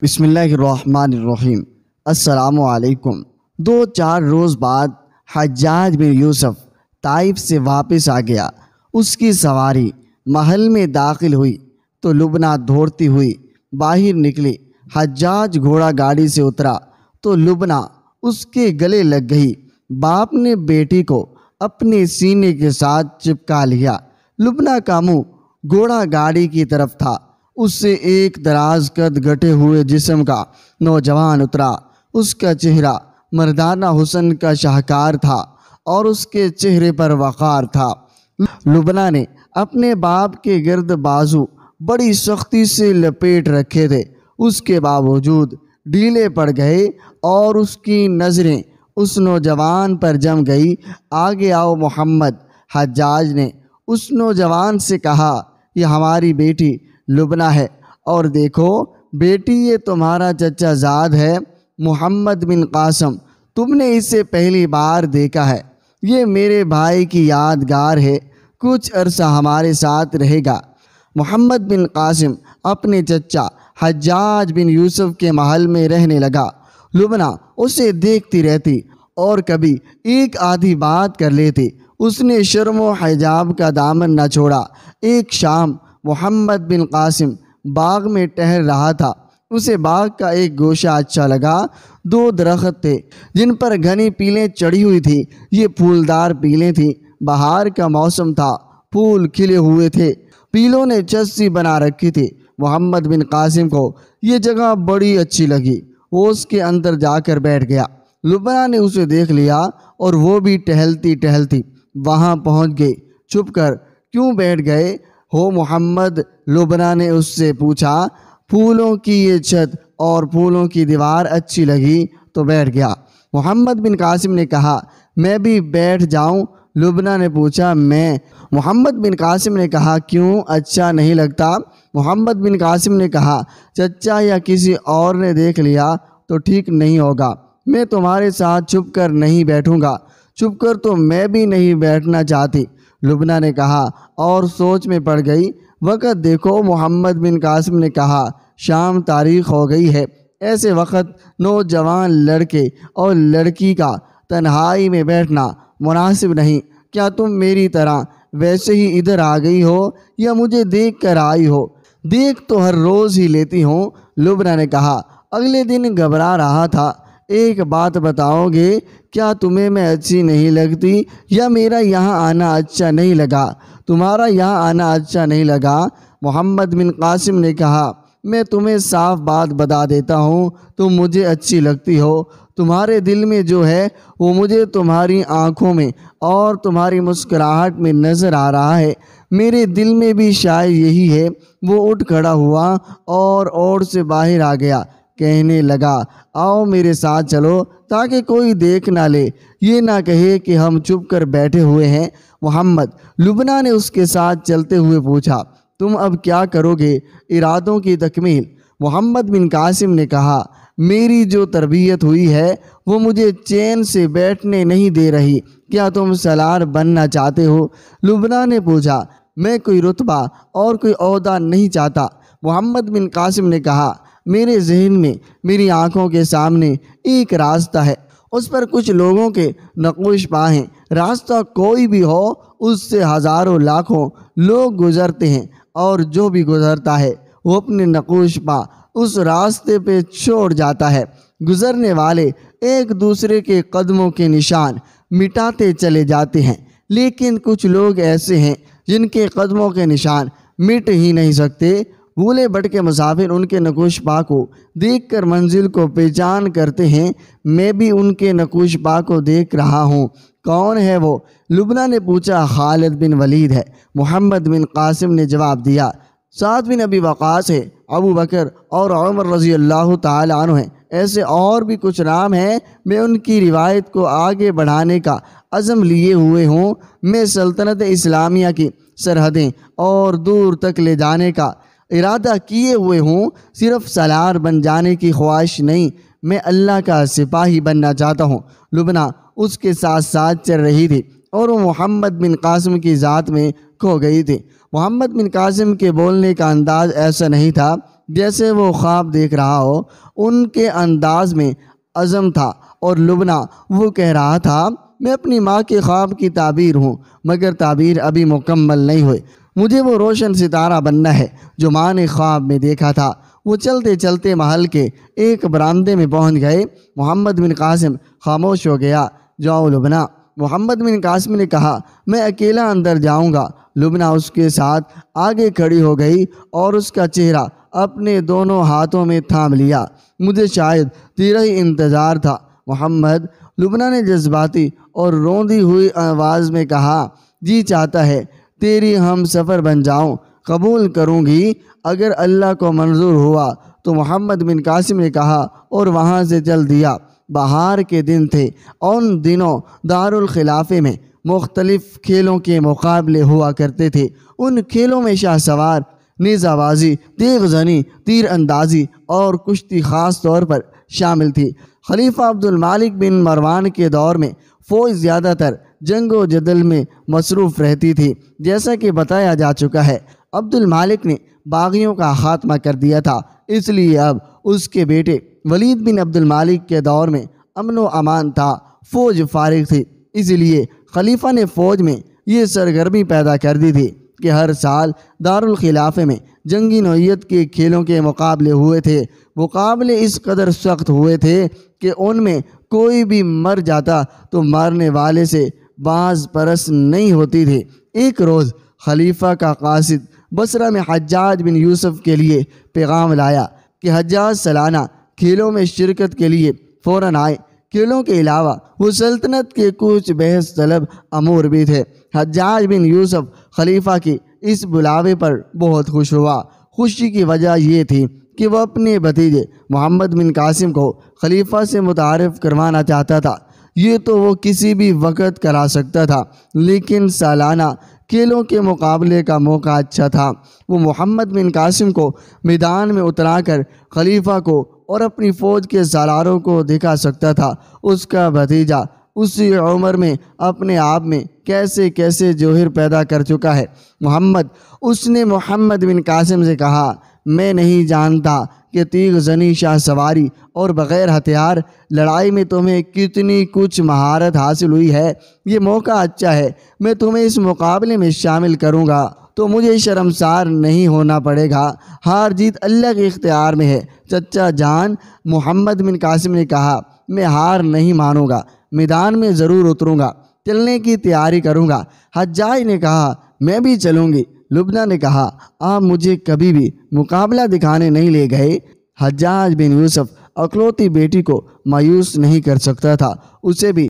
بسم اللہ الرحمن الرحیم۔ السلام علیکم۔ 2-4 روز بعد حجاج بن یوسف طائف سے واپس آ گیا۔ اس کی سواری محل میں داخل ہوئی تو لبنہ دوڑتی ہوئی باہر نکلی۔ حجاج گھوڑا گاڑی سے اترا تو لبنہ اس کے گلے لگ گئی۔ باپ نے بیٹی کو اپنے سینے کے ساتھ چپکا لیا۔ لبنہ کا منہ گھوڑا گاڑی کی طرف تھا۔ اس سے ایک دراز قد گھٹے ہوئے جسم کا نوجوان اترا۔ اس کا چہرہ مردانہ حسن کا شاہکار تھا اور اس کے چہرے پر وقار تھا۔ لبنہ نے اپنے باپ کے گرد بازو بڑی سختی سے لپیٹ رکھے تھے، اس کے باوجود ڈھیلے پڑ گئے اور اس کی نظریں اس نوجوان پر جم گئی۔ آگے آؤ محمد۔ حجاج نے اس نوجوان سے کہا، یہ ہماری بیٹی لبنہ ہے، اور دیکھو بیٹی، یہ تمہارا چچا زاد ہے محمد بن قاسم۔ تم نے اسے پہلی بار دیکھا ہے۔ یہ میرے بھائی کی یادگار ہے، کچھ عرصہ ہمارے ساتھ رہے گا۔ محمد بن قاسم اپنے چچا حجاج بن یوسف کے محل میں رہنے لگا۔ لبنہ اسے دیکھتی رہتی اور کبھی ایک آدھی بات کر لیتی۔ اس نے شرم و حجاب کا دامن نہ چھوڑا۔ ایک شام محمد بن قاسم باغ میں ٹہل رہا تھا۔ اسے باغ کا ایک گوشہ اچھا لگا۔ 2 درخت تھے جن پر گھنی پیلیں چڑھی ہوئی تھی۔ یہ پھولدار پیلیں تھیں۔ بہار کا موسم تھا، پھول کھلے ہوئے تھے، پیلوں نے چسی بنا رکھی تھی۔ محمد بن قاسم کو یہ جگہ بڑی اچھی لگی۔ وہ اس کے اندر جا کر بیٹھ گیا۔ لبنہ نے اسے دیکھ لیا اور وہ بھی ٹہلتی ٹہلتی وہاں پہنچ گئی۔ چھپ کر کیوں بیٹھ گئے ہو محمد؟ لبنہ نے اس سے پوچھا۔ پھولوں کی یہ چھت اور پھولوں کی دیوار اچھی لگی تو بیٹھ گیا۔ محمد بن قاسم نے کہا، میں بھی بیٹھ جاؤں؟ لبنہ نے پوچھا، میں؟ محمد بن قاسم نے کہا، کیوں، اچھا نہیں لگتا؟ محمد بن قاسم نے کہا، چچا یا کسی اور نے دیکھ لیا تو ٹھیک نہیں ہوگا۔ میں تمہارے ساتھ چھپ کر نہیں بیٹھوں گا۔ چھپ کر تو میں بھی نہیں بیٹھنا چاہتی، لبنہ نے کہا اور سوچ میں پڑ گئی۔ وقت دیکھو، محمد بن قاسم نے کہا، شام تاریخ ہو گئی ہے۔ ایسے وقت نوجوان لڑکے اور لڑکی کا تنہائی میں بیٹھنا مناسب نہیں۔ کیا تم میری طرح ویسے ہی ادھر آ گئی ہو یا مجھے دیکھ کر آئی ہو؟ دیکھ تو ہر روز ہی لیتی ہوں، لبنہ نے کہا۔ اگلے دن گھبرا رہا تھا۔ ایک بات بتاؤ گے، کیا تمہیں میں اچھی نہیں لگتی یا میرا یہاں آنا اچھا نہیں لگا؟ تمہارا یہاں آنا اچھا نہیں لگا؟ محمد بن قاسم نے کہا، میں تمہیں صاف بات بتا دیتا ہوں، تم مجھے اچھی لگتی ہو۔ تمہارے دل میں جو ہے وہ مجھے تمہاری آنکھوں میں اور تمہاری مسکراہٹ میں نظر آ رہا ہے۔ میرے دل میں بھی شاید یہی ہے۔ وہ اٹھ کھڑا ہوا اور اوڑ سے باہر آ گیا۔ کہنے لگا، آؤ میرے ساتھ چلو تاکہ کوئی دیکھ نہ لے، یہ نہ کہے کہ ہم چھپ کر بیٹھے ہوئے ہیں۔ محمد لبنہ نے اس کے ساتھ چلتے ہوئے پوچھا، تم اب کیا کرو گے؟ ارادوں کی تکمیل۔ محمد بن قاسم نے کہا، میری جو تربیت ہوئی ہے وہ مجھے چین سے بیٹھنے نہیں دے رہی۔ کیا تم سالار بننا چاہتے ہو؟ لبنہ نے پوچھا۔ میں کوئی رتبہ اور کوئی عہدہ نہیں چاہتا، محمد بن قاسم نے کہا۔ میرے ذہن میں، میری آنکھوں کے سامنے ایک راستہ ہے، اس پر کچھ لوگوں کے نقوش پا ہیں۔ راستہ کوئی بھی ہو، اس سے ہزاروں لاکھوں لوگ گزرتے ہیں، اور جو بھی گزرتا ہے وہ اپنے نقوش پا اس راستے پہ چھوڑ جاتا ہے۔ گزرنے والے ایک دوسرے کے قدموں کے نشان مٹاتے چلے جاتے ہیں، لیکن کچھ لوگ ایسے ہیں جن کے قدموں کے نشان مٹ ہی نہیں سکتے۔ بھولے بھٹکے مسافر ان کے نقوش پا کو دیکھ کر منزل کو پہچان کرتے ہیں۔ میں بھی ان کے نقوش پا کو دیکھ رہا ہوں۔ کون ہے وہ؟ لبنہ نے پوچھا۔ خالد بن ولید ہے، محمد بن قاسم نے جواب دیا۔ سعد بن ابی وقاص ہے، ابو بکر اور عمر رضی اللہ تعالی عنہ ہیں۔ ایسے اور بھی کچھ نام ہیں۔ میں ان کی روایت کو آگے بڑھانے کا عزم لیے ہوئے ہوں۔ میں سلطنت اسلامیہ کی سرحدیں اور دور تک لے جانے کا ارادہ کیے ہوئے ہوں۔ صرف سالار بن جانے کی خواہش نہیں، میں اللہ کا سپاہی بننا چاہتا ہوں۔ لبنہ اس کے ساتھ ساتھ چل رہی تھی اور وہ محمد بن قاسم کی ذات میں کھو گئی تھی۔ محمد بن قاسم کے بولنے کا انداز ایسا نہیں تھا جیسے وہ خواب دیکھ رہا ہو۔ ان کے انداز میں عزم تھا اور لبنہ وہ کہہ رہا تھا، میں اپنی ماں کے خواب کی تعبیر ہوں، مگر تعبیر ابھی مکمل نہیں ہوئی۔ مجھے وہ روشن ستارہ بننا ہے جو ماں نے خواب میں دیکھا تھا۔ وہ چلتے چلتے محل کے ایک برآمدے میں پہنچ گئے۔ محمد بن قاسم خاموش ہو گیا۔ جاؤ لبنہ، محمد بن قاسم نے کہا، میں اکیلا اندر جاؤں گا۔ لبنہ اس کے ساتھ آگے کھڑی ہو گئی اور اس کا چہرہ اپنے دونوں ہاتھوں میں تھام لیا۔ مجھے شاید تیرا ہی انتظار تھا محمد، لبنہ نے جذباتی اور روندی ہوئی آواز میں کہا، جی چاہتا ہے تیری ہم سفر بن جاؤں، قبول کروں گی اگر اللہ کو منظور ہوا۔ تو محمد بن قاسم نے کہا اور وہاں سے چل دیا۔ بہار کے دن تھے۔ ان دنوں دارالخلافے میں مختلف کھیلوں کے مقابلے ہوا کرتے تھے۔ ان کھیلوں میں شاہ سوار، نیزہ بازی، تیغ زنی، تیر اندازی اور کشتی خاص طور پر شامل تھی۔ خلیفہ عبد المالک بن مروان کے دور میں فوج زیادہ تر جنگ و جدل میں مصروف رہتی تھی۔ جیسا کہ بتایا جا چکا ہے، عبد المالک نے باغیوں کا خاتمہ کر دیا تھا، اس لیے اب اس کے بیٹے ولید بن عبد المالک کے دور میں امن و امان تھا، فوج فارغ تھی۔ اس لیے خلیفہ نے فوج میں یہ سرگرمی پیدا کر دی تھی کہ ہر سال دارالخلافے میں جنگی نوعیت کے کھیلوں کے مقابلے ہوئے تھے۔ مقابلے اس قدر سخت ہوئے تھے کہ ان میں کوئی بھی مر جاتا تو مارنے والے سے باز پرس نہیں ہوتی تھی۔ ایک روز خلیفہ کا قاصد بصرہ میں حجاج بن یوسف کے لیے پیغام لایا کہ حجاج سالانہ کھیلوں میں شرکت کے لیے فوراً آئے۔ کھیلوں کے علاوہ وہ سلطنت کے کچھ بحث طلب امور بھی تھے۔ حجاج بن یوسف خلیفہ کی اس بلاوے پر بہت خوش ہوا۔ خوشی کی وجہ یہ تھی کہ وہ اپنے بھتیجے محمد بن قاسم کو خلیفہ سے متعارف کروانا چاہتا تھا۔ یہ تو وہ کسی بھی وقت کرا سکتا تھا، لیکن سالانہ کھیلوں کے مقابلے کا موقع اچھا تھا۔ وہ محمد بن قاسم کو میدان میں اترا کر خلیفہ کو اور اپنی فوج کے سالاروں کو دکھا سکتا تھا۔ اس کا بھتیجا اسی عمر میں اپنے آپ میں کیسے کیسے جوہر پیدا کر چکا ہے۔ اس نے محمد بن قاسم سے کہا، میں نہیں جانتا کہ تیغ زنی، شاہ سواری اور بغیر ہتھیار لڑائی میں تمہیں کتنی کچھ مہارت حاصل ہوئی ہے۔ یہ موقع اچھا ہے، میں تمہیں اس مقابلے میں شامل کروں گا تو مجھے شرمسار نہیں ہونا پڑے گا۔ ہار جیت اللہ کے اختیار میں ہے چچا جان، محمد بن قاسم نے کہا، میں ہار نہیں مانوں گا، میدان میں ضرور اتروں گا، چلنے کی تیاری کروں گا۔ حجاج نے کہا، میں بھی چلوں گی۔ لبنہ نے کہا، آپ مجھے کبھی بھی مقابلہ دکھانے نہیں لے گئے۔ حجاج بن یوسف اکلوتی بیٹی کو مایوس نہیں کر سکتا تھا، اسے بھی